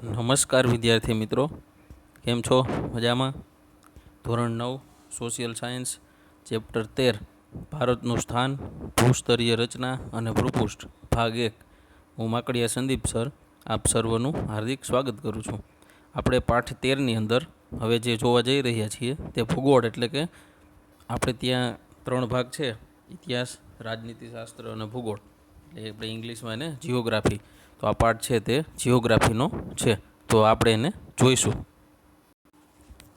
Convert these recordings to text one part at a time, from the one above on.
નમસ્કાર વિદ્યાર્થી મિત્રો, કેમ છો? મજામાં? ધોરણ 9 સોશિયલ સાયન્સ ચેપ્ટર 13 ભારતનું સ્થાન, ભૂસ્તરીય રચના અને ભૂપૃષ્ઠ ભાગ 1. હું માકડિયા સંદીપ સર આપ સર્વનું હાર્દિક સ્વાગત કરું છું. આપણે પાઠ 13ની અંદર હવે જે જોવા જઈ રહ્યા છીએ તે ભૂગોળ, એટલે કે આપણે ત્યાં 3 ભાગ છે: ઇતિહાસ, રાજનીતિશાસ્ત્ર અને ભૂગોળ, એટલે આપણે ઇંગ્લિશમાં એને જિયોગ્રાફી. તો આ પાઠ છે તે જિયોગ્રાફીનો છે, તો આપણે એને જોઈશું.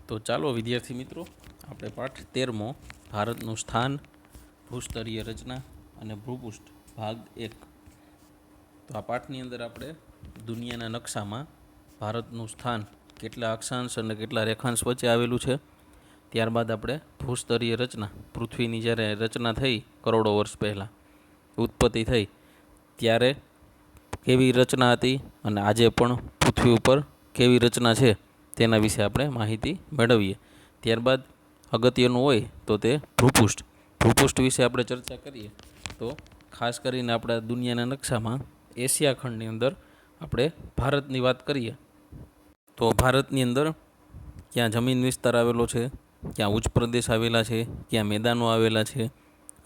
તો ચાલો વિદ્યાર્થી મિત્રો, આપણે પાઠ 13મો ભારતનું સ્થાન, ભૂસ્તરીય રચના અને ભૂપૃષ્ઠ ભાગ 1. તો આ પાઠની અંદર આપણે દુનિયાના નકશામાં ભારતનું સ્થાન કેટલા અક્ષાંશ અને કેટલા રેખાંશ વચ્ચે આવેલું છે, ત્યારબાદ આપણે ભૂસ્તરીય રચના, પૃથ્વીની જ્યારે રચના થઈ કરોડો વર્ષ પહેલાં ઉત્પત્તિ થઈ ત્યારે કેવી રચના હતી અને આજે પણ પૃથ્વી ઉપર કેવી રચના છે તેના વિશે આપણે માહિતી મેળવીએ. ત્યારબાદ અગત્યનું હોય તો તે ભૂપૃષ્ઠ વિશે આપણે ચર્ચા કરીએ તો ખાસ કરીને આપણા દુનિયાના નકશામાં એશિયા ખંડની અંદર આપણે ભારતની વાત કરીએ તો ભારતની અંદર ક્યાં જમીન વિસ્તાર આવેલો છે, ક્યાં ઉચ્ચ પ્રદેશ આવેલા છે, ક્યાં મેદાનો આવેલા છે,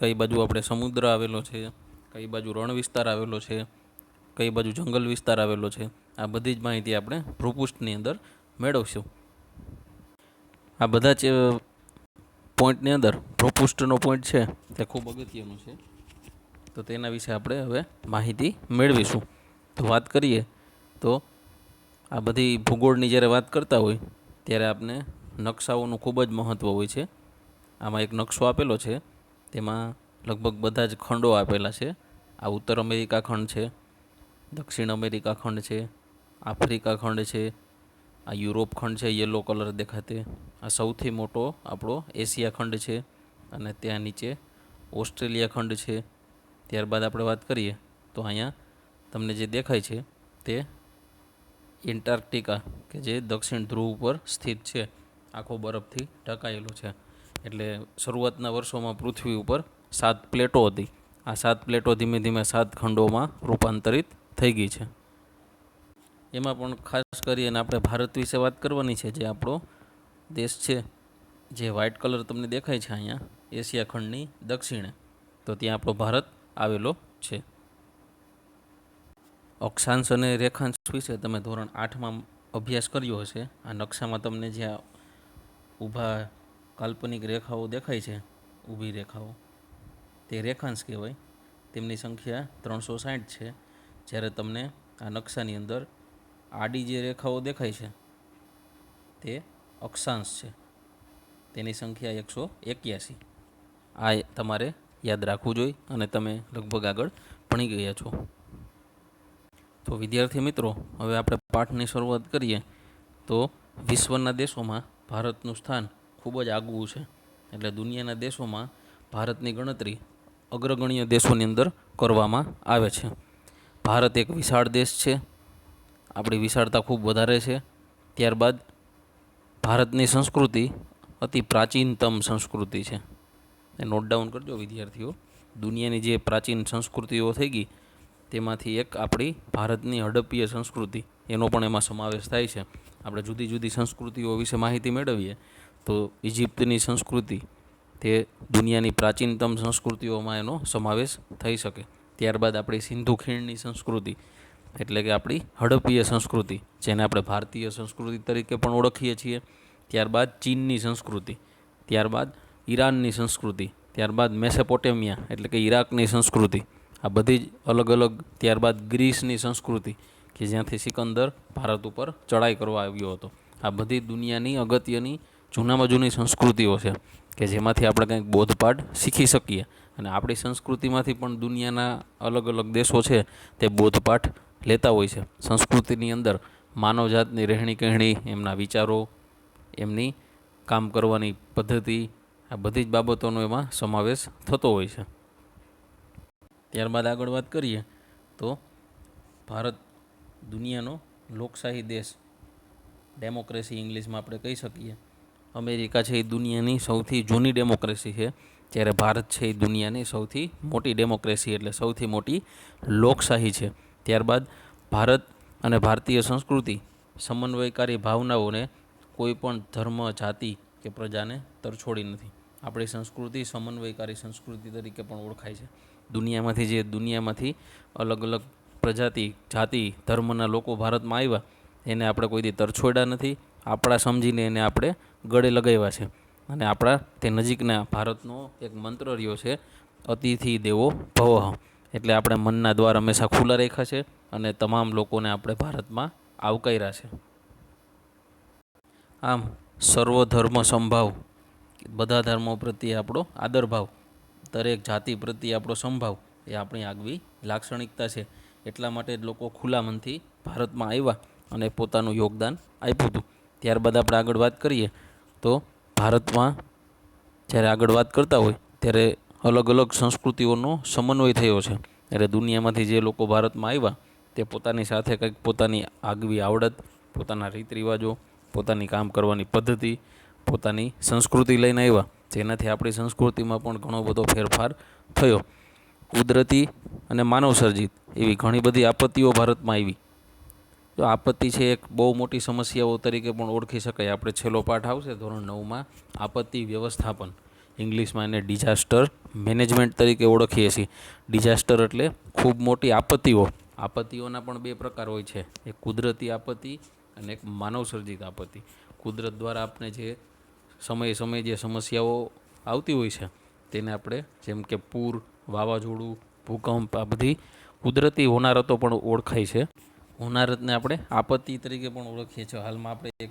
કઈ બાજુ આપણે સમુદ્ર આવેલો છે, કઈ બાજુ રણ વિસ્તાર આવેલો છે, કઈ બાજુ જંગલ વિસ્તાર આવેલો છે, આ બધી જ માહિતી આપણે ભૂપૃષ્ઠની અંદર મેળવશું. આ બધા જ પોઈન્ટની અંદર ભૂપૃષ્ઠનો પોઈન્ટ છે તે ખૂબ અગત્યનું છે, તો તેના વિશે આપણે હવે માહિતી મેળવીશું. તો વાત કરીએ તો આ બધી ભૂગોળની જ્યારે વાત કરતા હોય ત્યારે આપણે નકશાઓનું ખૂબ જ મહત્ત્વ હોય છે. આમાં એક નકશો આપેલો છે, તેમાં લગભગ બધા જ ખંડો આપેલા છે. આ ઉત્તર અમેરિકા ખંડ છે, દક્ષિણ અમેરિકા ખંડ છે, આફ્રિકા ખંડ છે, આ યુરોપ ખંડ છે યલો કલર દેખાતે, આ સૌથી મોટો આપણો એશિયા ખંડ છે, અને ત્યાં નીચે ઓસ્ટ્રેલિયા ખંડ છે. ત્યારબાદ આપણે વાત કરીએ તો અહીંયા તમને જે દેખાય છે તે એન્ટાર્કટિકા, કે જે દક્ષિણ ધ્રુવ ઉપર સ્થિત છે, આખો બરફથી ઢંકાયેલો છે. એટલે શરૂઆતના વર્ષોમાં પૃથ્વી ઉપર 7 પ્લેટો હતી. આ 7 પ્લેટો ધીમે ધીમે 7 ખંડોમાં રૂપાંતરિત થઈ ગઈ છે. એમાં પણ ખાસ કરીને આપણે ભારત વિશે વાત કરવાની છે. જે આપણો દેશ છે, જે વ્હાઇટ કલર તમને દેખાય છે અહીંયા એશિયા ખંડની દક્ષિણે, તો ત્યાં આપણો ભારત આવેલો છે. અક્ષાંશ અને રેખાંશ વિશે તમે ધોરણ 8માં અભ્યાસ કર્યો હશે. આ નકશામાં તમને જ્યાં ઊભા કાલ્પનિક રેખાઓ દેખાય છે, ઊભી રેખાઓ, તે રેખાંશ કહેવાય. તેમની સંખ્યા 360 છે. જ્યારે તમને આ નકશાની અંદર આડી જે રેખાઓ દેખાય છે તે અક્ષાંશ છે, તેની સંખ્યા 181. આ તમારે યાદ રાખવું જોઈએ અને તમે લગભગ આગળ ભણી ગયા છો. તો વિદ્યાર્થી મિત્રો, હવે આપણે પાઠની શરૂઆત કરીએ તો વિશ્વના દેશોમાં ભારતનું સ્થાન ખૂબ જ આગવું છે. એટલે દુનિયાના દેશોમાં ભારતની ગણતરી અગ્રગણ્ય દેશોની અંદર કરવામાં આવે છે. ભારત એક વિશાળ દેશ છે, આપણી વિશાળતા ખૂબ વધારે છે. ત્યારબાદ ભારતની સંસ્કૃતિ અતિ પ્રાચીનતમ સંસ્કૃતિ છે. એ નોટ ડાઉન કરજો વિદ્યાર્થીઓ. દુનિયાની જે પ્રાચીન સંસ્કૃતિઓ થઈ ગઈ તેમાંથી એક આપણી ભારતની હડપ્પીય સંસ્કૃતિ, એનો પણ એમાં સમાવેશ થાય છે. આપણે જુદી જુદી સંસ્કૃતિઓ વિશે માહિતી મેળવીએ તો ઇજિપ્તની સંસ્કૃતિ તે દુનિયાની પ્રાચીનતમ સંસ્કૃતિઓમાં એનો સમાવેશ થઈ શકે. ત્યારબાદ આપણી સિંધુ ખીણની સંસ્કૃતિ, એટલે કે આપણી હડપ્પીય સંસ્કૃતિ, જેને આપણે ભારતીય સંસ્કૃતિ તરીકે પણ ઓળખીએ છીએ. ત્યારબાદ ચીનની સંસ્કૃતિ, ત્યારબાદ ઈરાનની સંસ્કૃતિ, ત્યારબાદ મેસોપોટેમિયા એટલે કે ઈરાકની સંસ્કૃતિ, આ બધી જ અલગ અલગ. ત્યારબાદ ગ્રીસની સંસ્કૃતિ, કે જ્યાંથી સિકંદર ભારત ઉપર ચડાઈ કરવા આવ્યો હતો. આ બધી દુનિયાની અગત્યની જૂનામાં જૂની સંસ્કૃતિઓ છે કે જેમાંથી આપણે કંઈક બોધપાઠ શીખી શકીએ. અને આપણી સંસ્કૃતિમાંથી પણ દુનિયાના અલગ અલગ દેશો છે તે બોધપાઠ લેતા હોય છે. સંસ્કૃતિની અંદર માનવજાતની રહેણી કહેણી, એમના વિચારો, એમની કામ કરવાની પદ્ધતિ, આ બધી જ બાબતોનો એમાં સમાવેશ થતો હોય છે. ત્યારબાદ આગળ વાત કરીએ તો ભારત દુનિયાનો લોકશાહી દેશ, ડેમોક્રેસી ઇંગ્લિશમાં આપણે કહી શકીએ. અમેરિકા છે એ દુનિયાની સૌથી જૂની ડેમોક્રેસી છે, જ્યારે ભારત છે એ દુનિયાની સૌથી મોટી ડેમોક્રેસી, એટલે સૌથી મોટી લોકશાહી છે. ત્યારબાદ ભારત અને ભારતીય સંસ્કૃતિ સમન્વયકારી ભાવનાઓને કોઈ પણ ધર્મ, જાતિ કે પ્રજાને તરછોડી નથી. આપણી સંસ્કૃતિ સમન્વયકારી સંસ્કૃતિ તરીકે પણ ઓળખાય છે. દુનિયામાંથી અલગ અલગ પ્રજાતિ, જાતિ, ધર્મના લોકો ભારતમાં આવ્યા, એને આપણે કોઈ દી તરછોડ્યા નથી. આપણા સમજીને એને આપણે ગળે લગાવ્યા છે. અને આપણા તે નજીકના ભારતનો એક મંત્ર રહ્યો છે, અતિથિ દેવો ભવઃ. એટલે આપણે મનના દ્વાર હંમેશા ખુલ્લા રાખ્યા છે અને તમામ લોકોને આપણે ભારતમાં આવકાર્યા છે. આમ સર્વધર્મ સંભાવ, બધા ધર્મો પ્રત્યે આપણો આદરભાવ, દરેક જાતિ પ્રત્યે આપણો સંભાવ એ આપણી આગવી લાક્ષણિકતા છે. એટલા માટે જ લોકો ખુલ્લા મનથી ભારતમાં આવ્યા અને પોતાનું યોગદાન આપ્યું હતું. ત્યારબાદ આપણે આગળ વાત કરીએ તો ભારતમાં જ્યારે આગળ વાત કરતા હોય ત્યારે અલગ અલગ સંસ્કૃતિઓનો સમન્વય થયો છે. ત્યારે દુનિયામાંથી જે લોકો ભારતમાં આવ્યા તે પોતાની સાથે કંઈક પોતાની આગવી આવડત, પોતાના રીત રિવાજો, પોતાની કામ કરવાની પદ્ધતિ, પોતાની સંસ્કૃતિ લઈને આવ્યા, જેનાથી આપણી સંસ્કૃતિમાં પણ ઘણો બધો ફેરફાર થયો. કુદરતી અને માનવસર્જિત એવી ઘણી બધી આપત્તિઓ ભારતમાં આવી. તો આપત્તિ છે એક બહુ મોટી સમસ્યાઓ તરીકે પણ ઓળખી શકાય. આપણે છેલ્લો પાઠ આવશે ધોરણ 9માં, આપત્તિ વ્યવસ્થાપન, ઇંગ્લિશમાં એને ડિઝાસ્ટર મેનેજમેન્ટ તરીકે ઓળખીએ છીએ. ડિઝાસ્ટર એટલે ખૂબ મોટી આપત્તિઓ. આપત્તિઓના પણ બે પ્રકાર હોય છે, એક કુદરતી આપત્તિ અને એક માનવસર્જિત આપત્તિ. કુદરત દ્વારા આપણે જે સમયે સમયે જે સમસ્યાઓ આવતી હોય છે તેને આપણે જેમ કે પૂર, વાવાઝોડું, ભૂકંપ, આ બધી કુદરતી હોનારતો પણ ઓળખાય છે. હોનારતને આપણે આપત્તિ તરીકે પણ ઓળખીએ છીએ. હાલમાં આપણે એક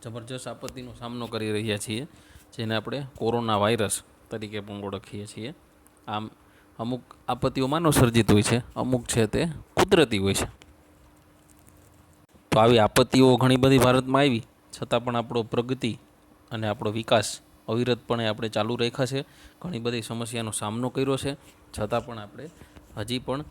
જબરજસ્ત આપત્તિનો સામનો કરી રહ્યા છીએ, જેને આપણે કોરોના વાયરસ તરીકે પણ ઓળખીએ છીએ. આમ અમુક આપત્તિઓ માનવસર્જિત હોય છે, અમુક છે તે કુદરતી હોય છે. તો આવી આપત્તિઓ ઘણી બધી ભારતમાં આવી, છતાં પણ આપણો પ્રગતિ અને આપણો વિકાસ અવિરતપણે આપણે ચાલુ રાખ્યા છે. ઘણી બધી સમસ્યાનો સામનો કર્યો છે, છતાં પણ આપણે હજી પણ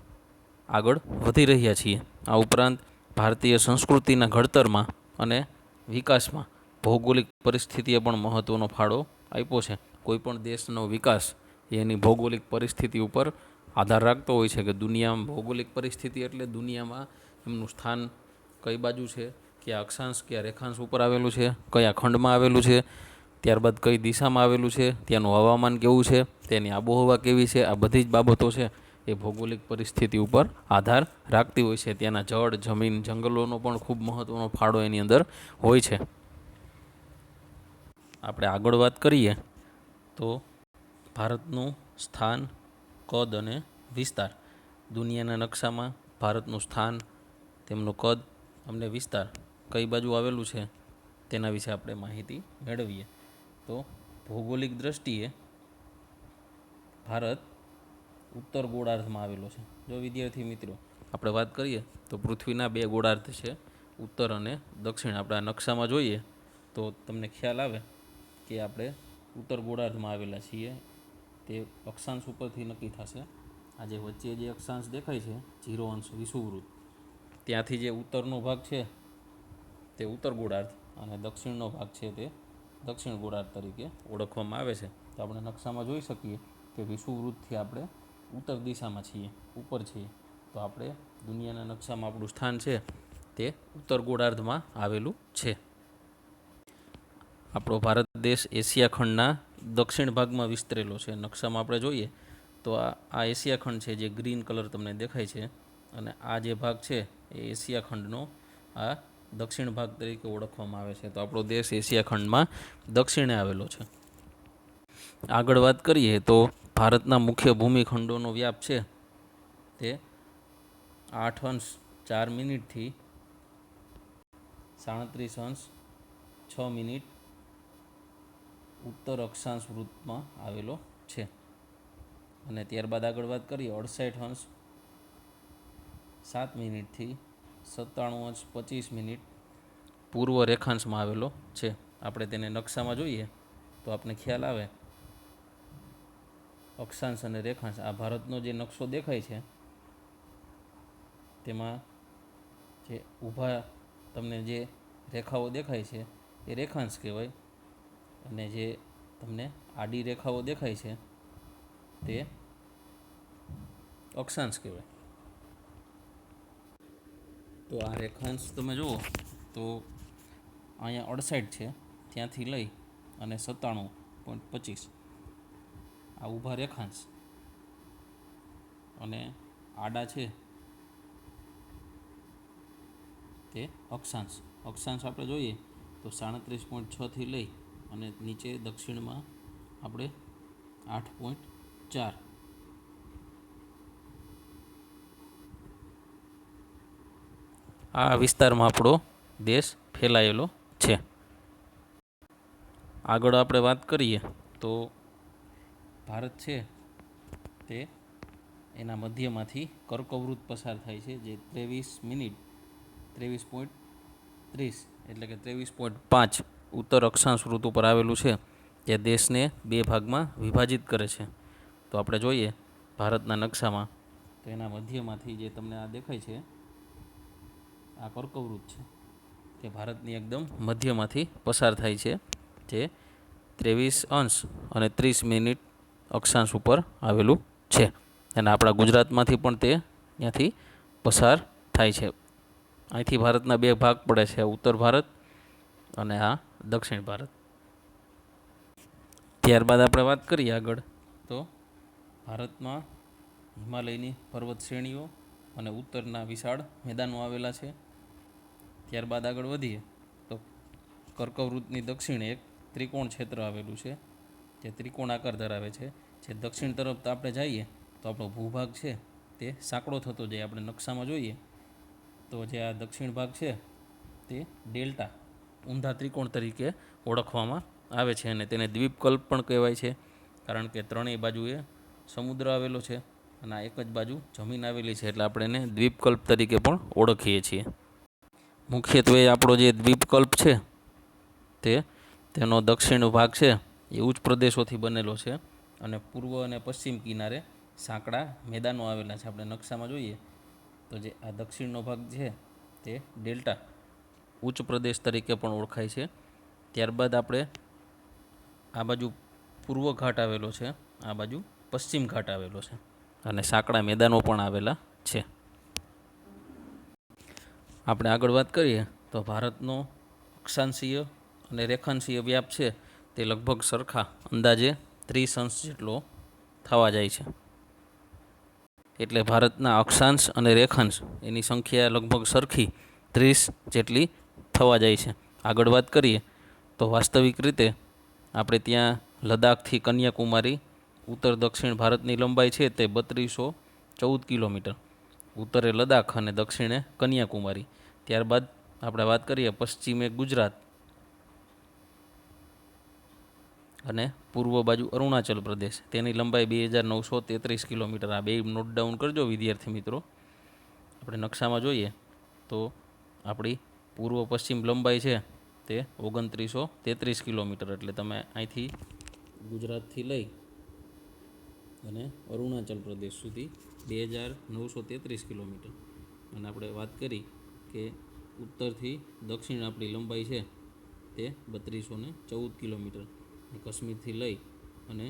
આગળ વધી રહ્યા છીએ. આ ઉપરાંત ભારતીય સંસ્કૃતિના ઘડતરમાં અને વિકાસમાં ભૌગોલિક પરિસ્થિતિએ પણ મહત્ત્વનો ફાળો આપ્યો છે. કોઈપણ દેશનો વિકાસ એની ભૌગોલિક પરિસ્થિતિ ઉપર આધાર રાખતો હોય છે. કે દુનિયામાં ભૌગોલિક પરિસ્થિતિ એટલે દુનિયામાં એમનું સ્થાન કઈ બાજુ છે, કયા અક્ષાંશ કયા રેખાંશ ઉપર આવેલું છે, કયા ખંડમાં આવેલું છે, ત્યારબાદ કઈ દિશામાં આવેલું છે, ત્યાંનું હવામાન કેવું છે, તેની આબોહવા કેવી છે. આ બધી જ બાબતો છે એ ભૌગોલિક પરિસ્થિતિ ઉપર આધાર રાખતી હોય છે. ત્યાંના જળ, જમીન, જંગલોનો પણ ખૂબ મહત્ત્વનો ફાળો એની અંદર હોય છે. આપણે આગળ વાત કરીએ તો ભારતનું સ્થાન, કદ અને વિસ્તાર. દુનિયાના નકશામાં ભારતનું સ્થાન, તેમનું કદ અને વિસ્તાર કઈ બાજુ આવેલું છે તેના વિશે આપણે માહિતી મેળવીએ. તો ભૌગોલિક દ્રષ્ટિએ ભારત ઉત્તર ગોળાર્ધમાં આવેલો છે. જો વિદ્યાર્થી મિત્રો આપણે વાત કરીએ તો પૃથ્વીના બે ગોળાર્ધ છે, ઉત્તર અને દક્ષિણ. આપણે આ નકશામાં જોઈએ તો તમને ખ્યાલ આવે કે આપણે ઉત્તર ગોળાર્ધમાં આવેલા છીએ. તે અક્ષાંશ ઉપરથી નક્કી થશે. આ જે વચ્ચે જે અક્ષાંશ દેખાય છે 0° વિષુવવૃત્ત, ત્યાંથી જે ઉત્તરનો ભાગ છે તે ઉત્તર ગોળાર્ધ અને દક્ષિણનો ભાગ છે તે દક્ષિણ ગોળાર્ધ તરીકે ઓળખવામાં આવે છે. તો આપણે નકશામાં જોઈ શકીએ કે વિષુવવૃત્તથી આપણે ઉત્તર દિશામાં છીએ, ઉપર છીએ. તો આપણે દુનિયાના નકશામાં આપણું સ્થાન છે તે ઉત્તર ગોળાર્ધમાં આવેલું છે. આપણો ભારત દેશ એશિયા ખંડના દક્ષિણ ભાગમાં વિસ્તરેલો છે. નકશામાં આપણે જોઈએ તો આ એશિયા ખંડ છે, જે ગ્રીન કલર તમને દેખાય છે, અને આ જે ભાગ છે એ એશિયા ખંડનો આ દક્ષિણ ભાગ તરીકે ઓળખવામાં આવે છે. તો આપણો દેશ એશિયા ખંડમાં દક્ષિણે આવેલો છે. આગળ વાત કરીએ તો ભારતના મુખ્ય ભૂમિખંડોનો વ્યાપ છે તે 8°04' 37°06' ઉત્તર અક્ષાંશ વૃત્તમાં આવેલો છે. અને ત્યારબાદ આગળ વાત કરીએ 68°07' થી 97°25' પૂર્વ રેખાંશમાં આવેલો છે. આપણે તેને નકશામાં જોઈએ તો આપણે ખ્યાલ આવે અક્ષાંશ અને રેખાંશ. આ ભારતનો જે નકશો દેખાય છે તેમાં જે ઊભા તમને જે રેખાઓ દેખાય છે એ રેખાંશ કહેવાય, અને જે તમને આડી રેખાઓ દેખાય છે તે અક્ષાંશ કહેવાય. તો આ રેખાંશ તમે જુઓ તો અહીંયા 68 છે, ત્યાંથી લઈ અને 97.25 આ ઊભા રેખાંશ અને આડા છે તે અક્ષાંશ. અક્ષાંશ આપણે જોઈએ તો 37.6થી લઈ અને નીચે દક્ષિણમાં આપણે 8.4 આ વિસ્તારમાં આપણો દેશ ફેલાયેલો છે. આગળ આપણે વાત કરીએ તો ભારત છે તે એના મધ્યમાંથી કર્કવૃત્ત પસાર થાય છે, જે 23.30 એટલે કે 23.5 ઉત્તર અક્ષાંશ વૃત્ત ઉપર આવેલું છે, જે દેશને બે ભાગમાં વિભાજિત કરે છે. તો આપણે જોઈએ ભારતના નકશામાં તો એના મધ્યમાંથી જે તમને આ દેખાય છે આ કર્કવૃત્ત છે, તે ભારતની એકદમ મધ્યમાંથી પસાર થાય છે, જે 23 અને 30 અક્ષાંશ ઉપર આવેલું છે. અને આપણા ગુજરાતમાંથી પણ તે ત્યાંથી પસાર થાય છે. અહીંથી ભારતના બે ભાગ પડે છે, ઉત્તર ભારત અને આ દક્ષિણ ભારત. ત્યારબાદ આપણે વાત કરીએ આગળ તો ભારતમાં હિમાલયની પર્વત શ્રેણીઓ અને ઉત્તરના વિશાળ મેદાનો આવેલા છે. ત્યારબાદ આગળ વધીએ તો કર્કવૃત્તની દક્ષિણે એક ત્રિકોણ ક્ષેત્ર આવેલું છે, જે ત્રિકોણ આકાર ધરાવે છે. જે દક્ષિણ તરફ આપણે જઈએ તો આપણો ભૂભાગ છે તે સાંકડો થતો જાય. આપણે નકશામાં જોઈએ તો જે આ દક્ષિણ ભાગ છે તે ડેલ્ટા ઊંધા ત્રિકોણ તરીકે ઓળખવામાં આવે છે, અને તેને દ્વીપકલ્પ પણ કહેવાય છે, કારણ કે ત્રણેય બાજુએ સમુદ્ર આવેલો છે અને આ એક જ બાજુ જમીન આવેલી છે, એટલે આપણે એને દ્વીપકલ્પ તરીકે પણ ઓળખીએ છીએ. મુખ્યત્વે આપણો જે દ્વીપકલ્પ છે તેનો દક્ષિણ ભાગ છે એ ઉચ્ચ પ્રદેશોથી બનેલો છે, અને પૂર્વ અને પશ્ચિમ કિનારે સાંકડા મેદાનો આવેલા છે. આપણે નકશામાં જોઈએ તો જે આ દક્ષિણનો ભાગ છે તે ડેલ્ટા ઉચ્ચ પ્રદેશ તરીકે પણ ઓળખાય છે. ત્યારબાદ આપણે આ બાજુ પૂર્વ ઘાટ આવેલો છે, આ બાજુ પશ્ચિમ ઘાટ આવેલો છે, અને સાંકડા મેદાનો પણ આવેલા છે. આપણે આગળ વાત કરીએ તો ભારતનો અક્ષાંશીય અને રેખાંશીય વ્યાપ છે તે લગભગ સરખા અંદાજે 30 અંશ જેટલો થવા જાય છે. એટલે ભારતના અક્ષાંશ અને રેખાંશ એની સંખ્યા લગભગ સરખી 30 જેટલી થવા જાય છે. આગળ વાત કરીએ તો વાસ્તવિક રીતે આપણે ત્યાં લદ્દાખથી કન્યાકુમારી ઉત્તર દક્ષિણ ભારતની લંબાઈ છે તે 3214 કિલોમીટર. ઉત્તરે લદ્દાખ અને દક્ષિણે કન્યાકુમારી. ત્યારબાદ આપણે વાત કરીએ પશ્ચિમે ગુજરાત અને પૂર્વ બાજુ અરુણાચલ પ્રદેશ, તેની લંબાઈ 2933 કિલોમીટર. આ બે નોટ ડાઉન કરજો વિદ્યાર્થી મિત્રો. આપણે નકશામાં જોઈએ તો આપણી પૂર્વ પશ્ચિમ લંબાઈ છે તે 2933 કિલોમીટર. એટલે તમે અહીંથી ગુજરાતથી લઈ અને અરુણાચલ પ્રદેશ સુધી 2933 કિલોમીટર. અને આપણે વાત કરી કે ઉત્તરથી દક્ષિણ આપણી લંબાઈ છે તે 3214 કિલોમીટર. કાશ્મીરથી લઈ અને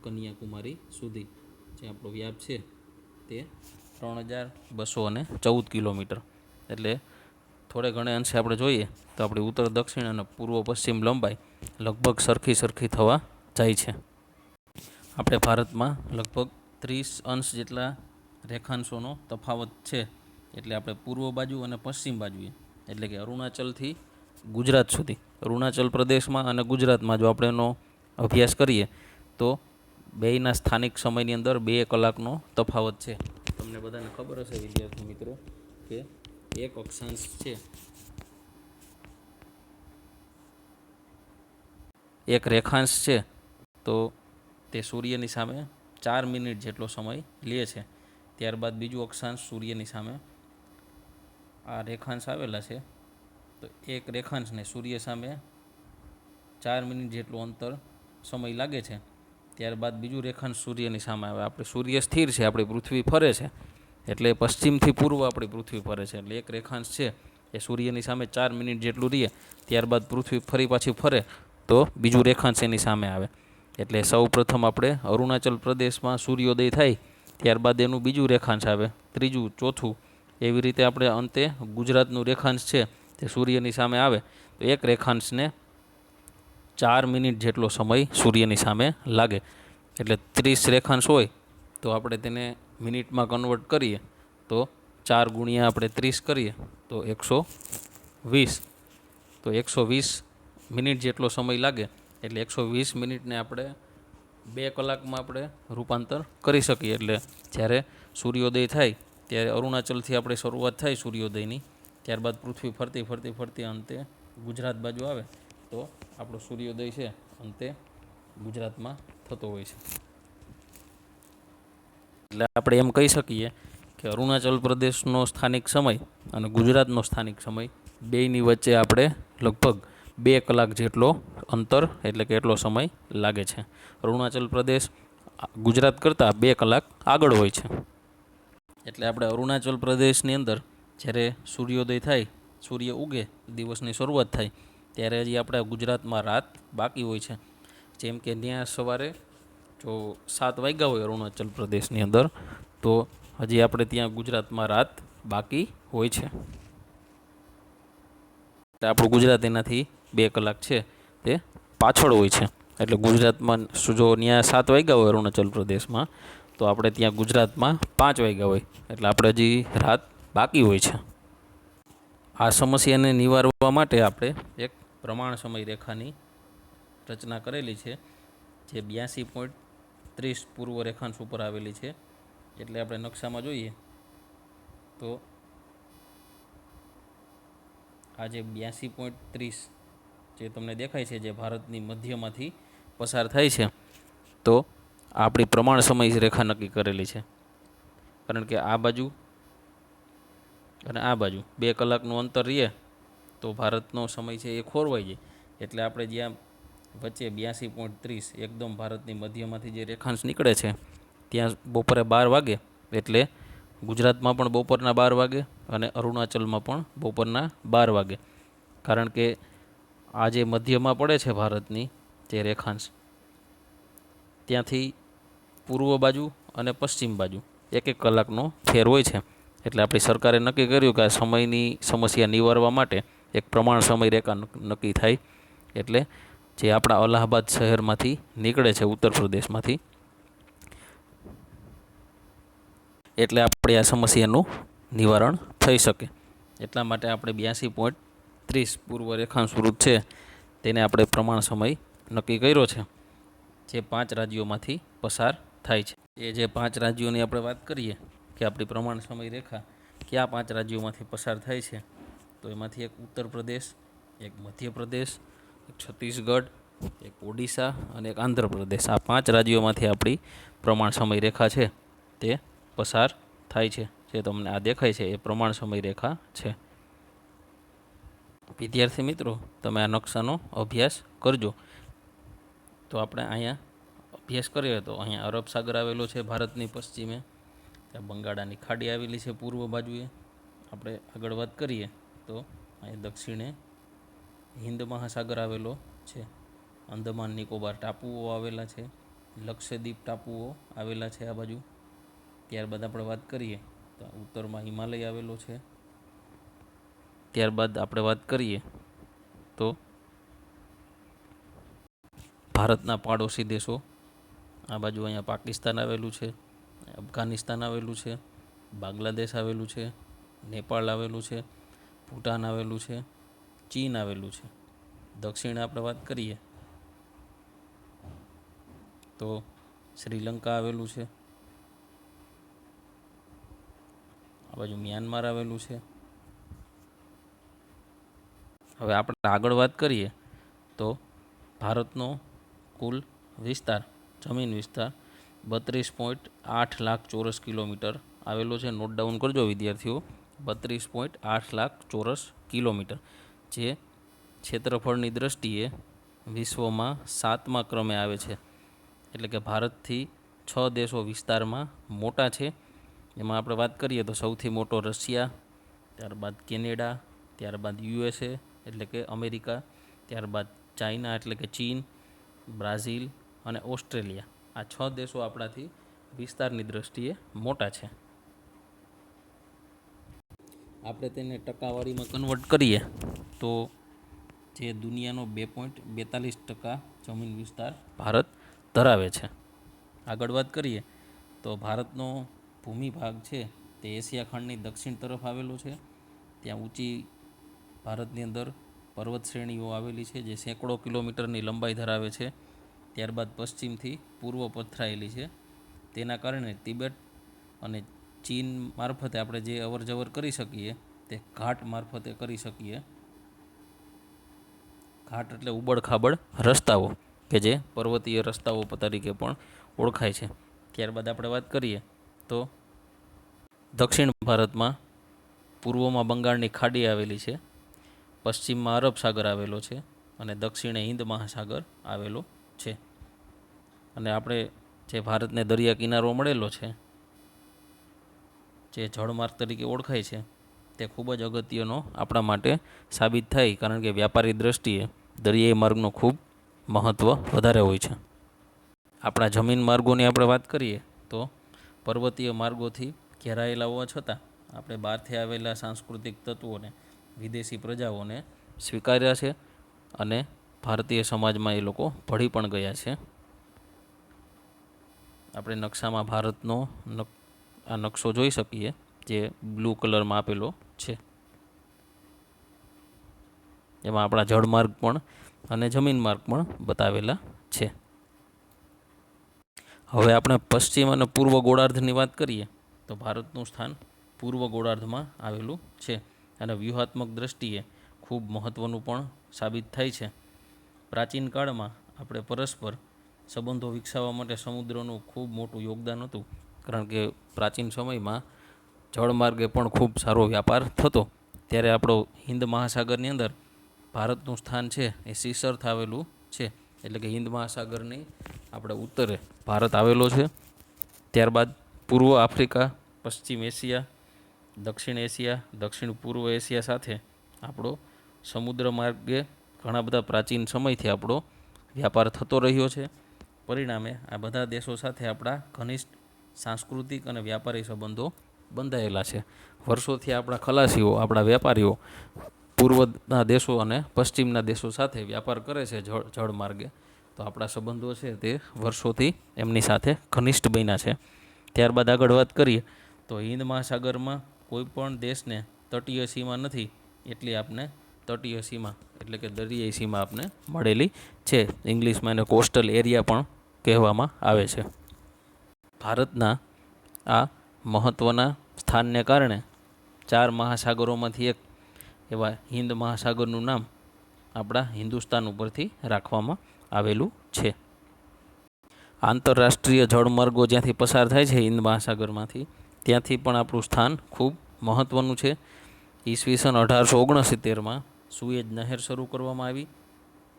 કન્યાકુમારી સુધી જે આપણો વ્યાપ છે તે 3214 કિલોમીટર. એટલે થોડે ઘણે અંશે આપણે જોઈએ તો આપણી ઉત્તર દક્ષિણ અને પૂર્વ પશ્ચિમ લંબાઈ લગભગ સરખી થવા જાય છે. આપણે ભારતમાં લગભગ 30 અંશ જેટલા રેખાંશોનો તફાવત છે. એટલે આપણે પૂર્વ બાજુ અને પશ્ચિમ બાજુએ, એટલે કે અરુણાચલથી ગુજરાત સુધી, અરુણાચલ પ્રદેશમાં અને ગુજરાતમાં જો આપણે એનો અભ્યાસ કરીએ તો બેયના સ્થાનિક સમયની અંદર 2 કલાકનો તફાવત છે. તમને બધાને ખબર હશે વિદ્યાર્થી મિત્રો કે એક અક્ષાંશ છે, એક રેખાંશ છે તો તે સૂર્યની સામે 4 મિનિટ જેટલો સમય લે છે. ત્યારબાદ બીજું અક્ષાંશ સૂર્યની સામે આ રેખાંશ આવેલા છે, તો એક રેખાંશને સૂર્ય સામે 4 મિનિટ જેટલું અંતર સમય લાગે છે. ત્યારબાદ બીજું રેખાંશ સૂર્યની સામે આવે. આપણે સૂર્ય સ્થિર છે, આપણી પૃથ્વી ફરે છે, એટલે પશ્ચિમથી પૂર્વ આપણી પૃથ્વી ફરે છે. એટલે એક રેખાંશ છે એ સૂર્યની સામે 4 મિનિટ જેટલું રહે, ત્યારબાદ પૃથ્વી ફરી પાછી ફરે તો બીજું રેખાંશ એની સામે આવે. એટલે સૌ પ્રથમ આપણે અરુણાચલ પ્રદેશમાં સૂર્યોદય થાય, ત્યારબાદ એનું બીજું રેખાંશ આવે, ત્રીજું, ચોથું, એવી રીતે આપણે અંતે ગુજરાતનું રેખાંશ છે તે સૂર્યની સામે આવે તો એક રેખાંશને 4 મિનિટ જેટલો સમય સૂર્યની સામે લાગે. એટલે 30 રેખાંશ હોય તો આપણે તેને મિનિટમાં કન્વર્ટ કરીએ તો 4 ગુણ્યા આપણે 30 કરીએ તો 120. તો 120 મિનિટ જેટલો સમય લાગે. એટલે 120 મિનિટને આપણે 2 કલાકમાં આપણે રૂપાંતર કરી શકીએ. એટલે જ્યારે સૂર્યોદય થાય ત્યારે અરુણાચલથી આપણે શરૂઆત થાય સૂર્યોદયની, ત્યારબાદ પૃથ્વી ફરતી ફરતી ફરતી અંતે ગુજરાત બાજુ આવે તો આપણો સૂર્યોદય છે અંતે ગુજરાતમાં થતો હોય છે. એટલે આપણે એમ કહી શકીએ કે અરુણાચલ પ્રદેશનો સ્થાનિક સમય અને ગુજરાતનો સ્થાનિક સમય બેયની વચ્ચે આપણે લગભગ 2 કલાક જેટલો અંતર એટલે કે એટલો સમય લાગે છે. અરુણાચલ પ્રદેશ ગુજરાત કરતાં 2 કલાક આગળ હોય છે. એટલે આપણે અરુણાચલ પ્રદેશની અંદર જ્યારે સૂર્યોદય થાય, સૂર્ય ઉગે, દિવસની શરૂઆત થાય ત્યારે હજી આપણા ગુજરાતમાં રાત બાકી હોય છે. જેમ કે ત્યાં સવારે જો 7 વાગ્યા હોય અરુણાચલ પ્રદેશની અંદર તો હજી આપણે ત્યાં ગુજરાતમાં રાત બાકી હોય છે. એટલે આપણું ગુજરાત એનાથી 2 કલાક છે તે પાછળ હોય છે. એટલે ગુજરાતમાં જો ત્યાં 7 વાગ્યા હોય અરુણાચલ પ્રદેશમાં તો આપણે ત્યાં ગુજરાતમાં 5 વાગ્યા હોય. એટલે આપણે હજી રાત બાકી હોય છે. આ સમસ્યાને નિવારવા માટે આપણે એક પ્રમાણ સમય રેખાની રચના કરેલી છે જે 82.30 પૂર્વ રેખાંશ ઉપર આવેલી છે. એટલે આપણે નકશામાં જોઈએ તો આ જે 82.30 જે તમને દેખાય છે જે ભારતની મધ્યમાંથી પસાર થાય છે તો આપણી પ્રમાણ સમય રેખા નક્કી કરેલી છે. કારણ કે આ બાજુ અને આ બાજુ 2 કલાકનું અંતર રહીએ તો ભારતનો સમય છે એ ખોરવાઈ જાય. એટલે આપણે જ્યાં વચ્ચે 82.30 એકદમ ભારતની મધ્યમાંથી જે રેખાંશ નીકળે છે ત્યાં બપોરે 12 વાગે એટલે ગુજરાતમાં પણ બપોરના 12 વાગે અને અરુણાચલમાં પણ બપોરના 12 વાગે. કારણ કે આ જે મધ્યમાં પડે છે ભારતની જે રેખાંશ ત્યાંથી પૂર્વ બાજુ અને પશ્ચિમ બાજુ 1-1 કલાકનો ફેર હોય છે. એટલે આપણી સરકારે નક્કી કર્યું કે આ સમયની સમસ્યા નિવારવા માટે એક પ્રમાણ સમય રેખા નક્કી થાય. એટલે જે આપણા અલ્હાબાદ શહેરમાંથી નીકળે છે ઉત્તર પ્રદેશમાંથી, એટલે આપણે આ સમસ્યાનું નિવારણ થઈ શકે. એટલા માટે આપણે 82.30 પૂર્વ રેખાંશ વૃત્ત છે તેને આપણે પ્રમાણ સમય નક્કી કર્યો છે જે 5 રાજ્યોમાંથી પસાર થાય છે. એ જે 5 રાજ્યોની આપણે વાત કરીએ કે આપણી પ્રમાણ સમય રેખા કયા 5 રાજ્યોમાંથી પસાર થાય છે તો એમાંથી એક ઉત્તર પ્રદેશ, એક મધ્યપ્રદેશ, એક છત્તીસગઢ, એક ઓડિશા અને એક આંધ્રપ્રદેશ. આ 5 રાજ્યોમાંથી આપણી પ્રમાણ સમય રેખા છે તે પસાર થાય છે. જે તમને આ દેખાય છે એ પ્રમાણ સમય રેખા છે. વિદ્યાર્થી મિત્રો, તમે આ નકશાનો અભ્યાસ કરજો. તો આપણે અહીંયા અભ્યાસ કરીએ તો અહીંયા અરબ સાગર આવેલો છે ભારતની પશ્ચિમે, ત્યાં બંગાળાની ખાડી આવેલી છે પૂર્વ બાજુએ. આપણે આગળ વાત કરીએ તો અહીંયા દક્ષિણે હિન્દ મહાસાગર આવેલો છે, અંદમાન નિકોબાર ટાપુઓ આવેલા છે, લક્ષદ્વીપ ટાપુઓ આવેલા છે આ બાજુ. ત્યારબાદ આપણે વાત કરીએ તો ઉત્તરમાં હિમાલય આવેલો છે. ત્યારબાદ આપણે વાત કરીએ તો ભારતના પાડોશી દેશો આ બાજુ અહીંયા પાકિસ્તાન આવેલું છે, અફઘાનિસ્તાન આવેલું છે, બાંગ્લાદેશ આવેલું છે, નેપાળ આવેલું છે, ભૂટાન આવેલું છે, ચીન આવેલું છે. દક્ષિણે આપણે વાત કરીએ તો શ્રીલંકા આવેલું છે, આ બાજુ મ્યાનમાર આવેલું છે. હવે આપણે આગળ વાત કરીએ તો ભારતનો કુલ વિસ્તાર, જમીન વિસ્તાર 32.8 લાખ ચોરસ કિલોમીટર આવેલો છે. નોટ ડાઉન કરજો વિદ્યાર્થીઓ, 32.8 લાખ ચોરસ કિલોમીટર, જે ક્ષેત્રફળની દ્રષ્ટિએ વિશ્વમાં 7મા ક્રમે આવે છે. એટલે કે ભારતથી 6 દેશો વિસ્તારમાં મોટા છે. એમાં આપણે વાત કરીએ તો સૌથી મોટો રશિયા, ત્યારબાદ કેનેડા, ત્યારબાદ USA એટલે કે અમેરિકા, ત્યારબાદ ચાઇના એટલે કે ચીન, બ્રાઝિલ અને ઓસ્ટ્રેલિયા. આ 6 દેશો આપણાથી વિસ્તારની દ્રષ્ટિએ મોટા છે. આપણે તેને ટકાવારીમાં કન્વર્ટ કરીએ તો જે દુનિયાનો 2.42% જમીન વિસ્તાર ભારત ધરાવે છે. આગળ વાત કરીએ તો ભારતનો ભૂમિભાગ છે તે એશિયા ખંડની દક્ષિણ તરફ આવેલો છે. ત્યાં ઊંચી ભારતની અંદર પર્વત શ્રેણીઓ આવેલી છે જે સેંકડો કિલોમીટરની લંબાઈ ધરાવે છે. ત્યારબાદ પશ્ચિમથી પૂર્વ પથરાયેલી છે. તેના કારણે તિબેટ અને ચીન મારફતે આપણે જે અવર જવર કરી શકીએ તે ઘાટ મારફતે કરી શકીએ. ઘાટ એટલે ઉબડ-ખાબડ રસ્તાઓ કે જે પર્વતીય રસ્તાઓ તરીકે પણ ઓળખાય છે. ત્યારબાદ આપણે વાત કરીએ તો દક્ષિણ ભારતમાં પૂર્વમાં બંગાળની ખાડી આવેલી છે, પશ્ચિમમાં અરબ સાગર આવેલો છે અને દક્ષિણે હિન્દ મહાસાગર આવેલો છે. અને આપણે જે ભારતને દરિયા કિનારો મળેલો છે જે જળમાર્ગ તરીકે ઓળખાય છે તે ખૂબ જ અગત્યનો આપણા માટે સાબિત થાય, કારણ કે વ્યાપારી દ્રષ્ટિએ દરિયાઈ માર્ગનું ખૂબ મહત્ત્વ વધારે હોય છે. આપણા જમીન માર્ગોની આપણે વાત કરીએ તો પર્વતીય માર્ગોથી ઘેરાયેલા હોવા છતાં આપણે બહારથી આવેલા સાંસ્કૃતિક તત્વોને, વિદેશી પ્રજાઓને સ્વીકાર્યા છે અને ભારતીય સમાજમાં એ લોકો ભળી પણ ગયા છે. આપણે નકશામાં ભારતનો આ નકશો જોઈ શકીએ જે બ્લુ કલરમાં આપેલો છે. એમાં આપણા જળમાર્ગ પણ અને જમીન માર્ગ પણ બતાવેલા છે. હવે આપણે પશ્ચિમ અને પૂર્વ ગોળાર્ધની વાત કરીએ તો ભારતનું સ્થાન પૂર્વ ગોળાર્ધમાં આવેલું છે અને વ્યૂહાત્મક દ્રષ્ટિએ ખૂબ મહત્ત્વનું પણ સાબિત થાય છે. પ્રાચીન કાળમાં આપણે પરસ્પર સંબંધો વિકસાવવા માટે સમુદ્રનું ખૂબ મોટું યોગદાન હતું, કારણ કે પ્રાચીન સમયમાં જળમાર્ગે પણ ખૂબ સારો વ્યાપાર થતો. ત્યારે આપણો હિન્દ મહાસાગરની અંદર ભારતનું સ્થાન છે એ શીર્ષ આવેલું છે, એટલે કે હિન્દ મહાસાગરની આપણે ઉત્તરે ભારત આવેલો છે. ત્યારબાદ પૂર્વ આફ્રિકા, પશ્ચિમ એશિયા, દક્ષિણ એશિયા, દક્ષિણ પૂર્વ એશિયા સાથે આપણો સમુદ્ર માર્ગે ઘણા બધા પ્રાચીન સમયથી આપણો વ્યાપાર થતો રહ્યો છે. પરિણામે આ બધા દેશો સાથે આપણા ઘનિષ્ઠ સાંસ્કૃતિક અને વ્યાપારી સંબંધો બંધાયેલા છે. વર્ષોથી આપણા ખલાસીઓ, આપણા વેપારીઓ પૂર્વના દેશો અને પશ્ચિમના દેશો સાથે વ્યાપાર કરે છે જળ માર્ગે. તો આપણા સંબંધો છે તે વર્ષોથી એમની સાથે ઘનિષ્ઠ બન્યા છે. ત્યારબાદ આગળ વાત કરીએ તો હિન્દ મહાસાગરમાં કોઈ પણ દેશને તટીય સીમા નથી, એટલી આપને તટીય સીમા એટલે કે દરિયાઈ સીમા આપને મળેલી છે. ઇંગ્લિશમાં એને કોસ્ટલ એરિયા પણ કહેવામાં આવે છે. ભારતના આ મહત્ત્વના સ્થાનને કારણે 4 મહાસાગરોમાંથી એક એવા હિન્દ મહાસાગરનું નામ આપણા હિન્દુસ્તાન ઉપરથી રાખવામાં આવેલું છે. આંતરરાષ્ટ્રીય જળમાર્ગો જ્યાંથી પસાર થાય છે હિન્દ મહાસાગરમાંથી, ત્યાંથી પણ આપણું સ્થાન ખૂબ મહત્ત્વનું છે. ઈસવીસન 1869માં સુએજ નહેર શરૂ કરવામાં આવી.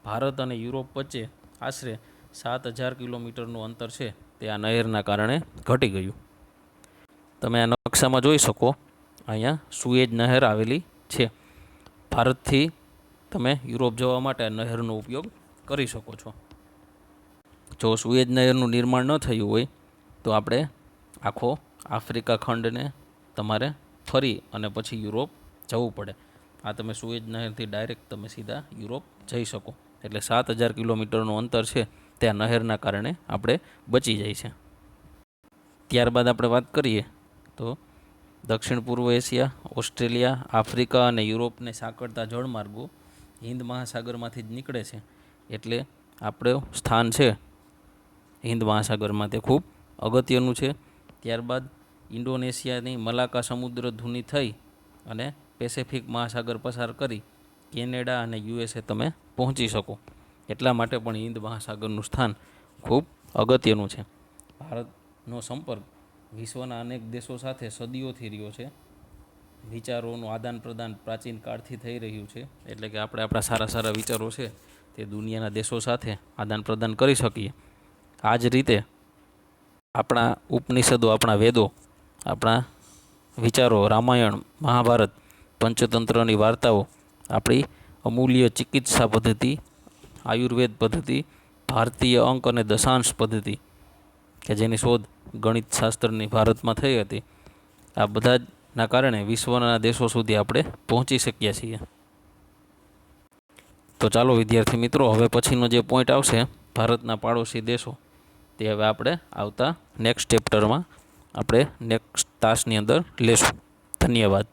ભારત અને યુરોપ વચ્ચે આશરે 7,000 કિલોમીટરનું અંતર છે તે આ નહેરના કારણે ઘટી ગયું. તમે આ નકશામાં જોઈ શકો, અહીંયા સુએજ નહેર આવેલી છે. ભારતથી તમે યુરોપ જવા માટે આ નહેરનો ઉપયોગ કરી શકો છો. જો સુએજ નહેરનું નિર્માણ ન થયું હોય તો આપણે આખો આફ્રિકા ખંડને તમારે ફરી અને પછી યુરોપ જવું પડે. આ તમે સુએજ નહેરથી ડાયરેક્ટ તમે સીધા યુરોપ જઈ શકો. એટલે 7,000 કિલોમીટરનું અંતર છે તે આ નહેરના કારણે આપણે બચી જાય છે. ત્યારબાદ આપણે વાત કરીએ તો દક્ષિણ પૂર્વ એશિયા, ઓસ્ટ્રેલિયા, આફ્રિકા અને યુરોપને સાંકળતા જળમાર્ગો હિન્દ મહાસાગરમાંથી જ નીકળે છે. એટલે આપણું સ્થાન છે હિન્દ મહાસાગરમાં તે ખૂબ અગત્યનું છે. ત્યારબાદ ઇન્ડોનેશિયાની મલાકા સમુદ્ર ધુની થઈ અને પેસેફિક મહાસાગર પસાર કરી કેનેડા અને USA તમે પહોંચી શકો. એટલા માટે પણ હિન્દ મહાસાગરનું સ્થાન ખૂબ અગત્યનું છે. ભારતનો સંપર્ક વિશ્વના અનેક દેશો સાથે સદીઓથી રહ્યો છે. વિચારોનું આદાન પ્રદાન પ્રાચીન કાળથી થઈ રહ્યું છે. એટલે કે આપણે આપણા સારા સારા વિચારો છે તે દુનિયાના દેશો સાથે આદાન પ્રદાન કરી શકીએ. આ જ રીતે આપણા ઉપનિષદો, આપણા વેદો, આપણા વિચારો, રામાયણ, મહાભારત, પંચતંત્રની વાર્તાઓ, આપણી અમૂલ્ય ચિકિત્સા પદ્ધતિ, આયુર્વેદ પદ્ધતિ, ભારતીય અંક અને દશાંશ પદ્ધતિ કે જેની શોધ ગણિત શાસ્ત્રની ભારતમાં થઈ હતી, આ બધા જ ના કારણે વિશ્વના દેશો સુધી આપણે પહોંચી શક્યા છીએ. તો ચાલો વિદ્યાર્થી મિત્રો, હવે પછીનો જે પોઈન્ટ આવશે ભારતના પાડોશી દેશો, તે હવે આપણે આવતા નેક્સ્ટ ચેપ્ટરમાં આપણે નેક્સ્ટ તાસની અંદર લેશું. ધન્યવાદ.